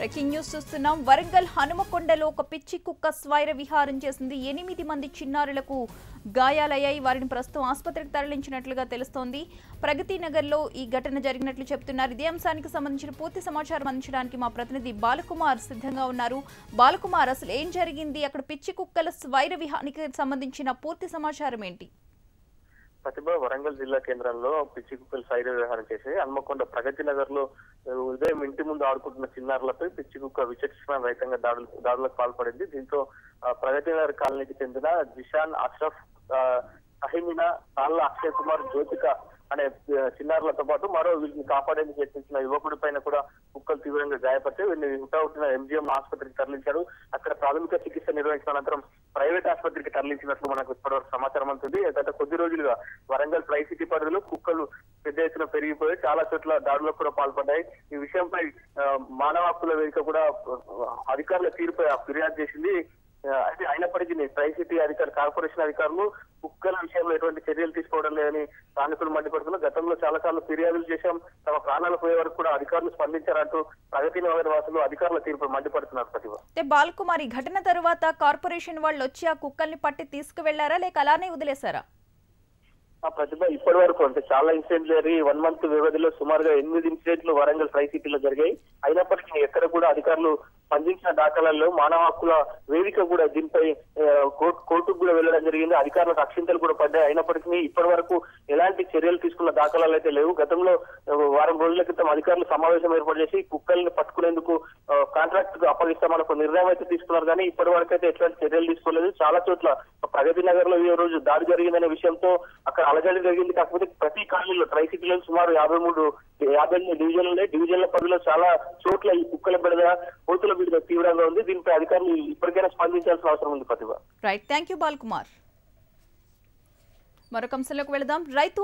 Breaking news చూస్తున్నాం. వరంగల్ హనుమకొండలో ఒక పిచ్చి కుక్క స్వైర విహారం చేసింది. 8 మంది చిన్నారులకు గాయాలయ్యాయి. వారిని ప్రస్తుతం ఆసుపత్రికి తరలించినట్లుగా తెలుస్తోంది. ప్రగతి నగర్లో ఈ ఘటన జరిగినట్లు చెబుతున్నారు. ఇదే అంశానికి సంబంధించిన పూర్తి సమాచారం అందించడానికి మా ప్రతినిధి బాలకుమార్ సిద్ధంగా ఉన్నారు. బాలకుమార్, అసలు ఏం జరిగింది? అక్కడ పిచ్చి కుక్కల స్వైర విహారానికి సంబంధించిన పూర్తి సమాచారం ఏంటి? ప్రతిభ వరంగల్ జిల్లా కేంద్రంలో పిచ్చి కుక్కలు సైర వ్యవహారం చేసి హన్మకొండ ప్రగతి నగర్ లో ఉదయం ఇంటి ముందు ఆడుకుంటున్న చిన్నారులపై పిచ్చి కుక్క విచక్షణ రహితంగా దాడులకు పాల్పడింది. దీంతో ప్రగతి నగర్ కాలనీకి చెందిన జిషాన్, అష్రఫ్, అహిమినా, తాళ్ళ అక్షయ్ కుమార్, జ్యోతిక అనే చిన్నారులతో పాటు మరో వీటిని కాపాడేందుకు యత్నించిన యువకుడి పైన కూడా కుక్కలు తీవ్రంగా గాయపడితే వీరిని హుటాహుటిన ఎంజీఎం ఆసుపత్రికి తరలించారు. అక్కడ ప్రాథమిక చికిత్స నిర్వహించిన అనంతరం ప్రైవేట్ ఆసుపత్రికి తరలించినట్లు మనకు ఇప్పటివరకు సమాచారం అందుతుంది. గత కొద్ది రోజులుగా వరంగల్ ట్రై సిటీ పరిధిలో కుక్కలు పెద్ద ఎత్తున పెరిగిపోయి చాలా చోట్ల దాడులకు కూడా పాల్పడ్డాయి. ఈ విషయంపై మానవ హక్కుల వేదిక కూడా అధికారుల తీరుపై ఫిర్యాదు చేసింది. అయితే అయినప్పటికీ ట్రై సిటీ కార్పొరేషన్ అధికారులు కుక్కల విషయంలో ఎటువంటి చర్యలు తీసుకోవడం లేదని స్థానికులు మండిపడుతున్నారు. గతంలో చాలా సార్లు ఫిర్యాదులు చేశాం, తమ ప్రాణాలు పోయే వరకు కూడా అధికారులు స్పందించారంటూ ప్రగతి నగర్ వాసులు అధికారుల తీరుపై మండిపడుతున్నారు. ప్రతిభ బాలకుమార్, ఈ ఘటన తరువాత కార్పొరేషన్ వాళ్ళు వచ్చి ఆ కుక్కల్ని పట్టి తీసుకువెళ్లారా లేక అలానే వదిలేశారా? ప్రతిభ ఇప్పటి వరకు అంటే చాలా ఇన్సిడెంట్లు జరిగి 1 మంత్ వ్యవధిలో సుమారుగా 8 ఇన్సిడెంట్లు వరంగల్ ట్రై సిటీలో జరిగాయి. అయినప్పటికీ ఎక్కడ కూడా అధికారులు స్పందించిన దాఖలాల్లో మానవ హక్కుల వేదిక కూడా దీనిపై కోర్టుకు కూడా వెళ్లడం జరిగింది. అధికారులకు అక్షింతలు కూడా పడ్డాయి. అయినప్పటికీ ఇప్పటి వరకు ఎలాంటి చర్యలు తీసుకున్న దాఖలాలు అయితే లేవు. గతంలో వారం రోజుల క్రితం అధికారులు సమావేశం ఏర్పాటు చేసి కుక్కల్ని పట్టుకునేందుకు కాంట్రాక్ట్ కు అప్పగిస్తామని ఒక నిర్ణయం అయితే తీసుకున్నారు. కానీ ఇప్పటి వరకు అయితే ఎట్లాంటి చర్యలు తీసుకోలేదు. చాలా చోట్ల ప్రగతి నగర్ లో ఈ రోజు దాడి జరిగిందనే విషయంతో అక్కడ అలజడి జరిగింది. కాకపోతే ప్రతి కాలనీలో ట్రై సిటీలో సుమారు 58 డివిజన్లు ఉన్నాయి. డివిజన్ల పరిధిలో చాలా చోట్ల ఈ కుక్కల బిడద, కోతుల బిడద తీవ్రంగా ఉంది. దీనిపై అధికారులు ఇప్పటికైనా స్పందించాల్సిన అవసరం ఉంది. ప్రతిభ రైట్, థ్యాంక్ యూ బాలకుమార్. మరొక అంశంలోకి వెళదాం. రైతు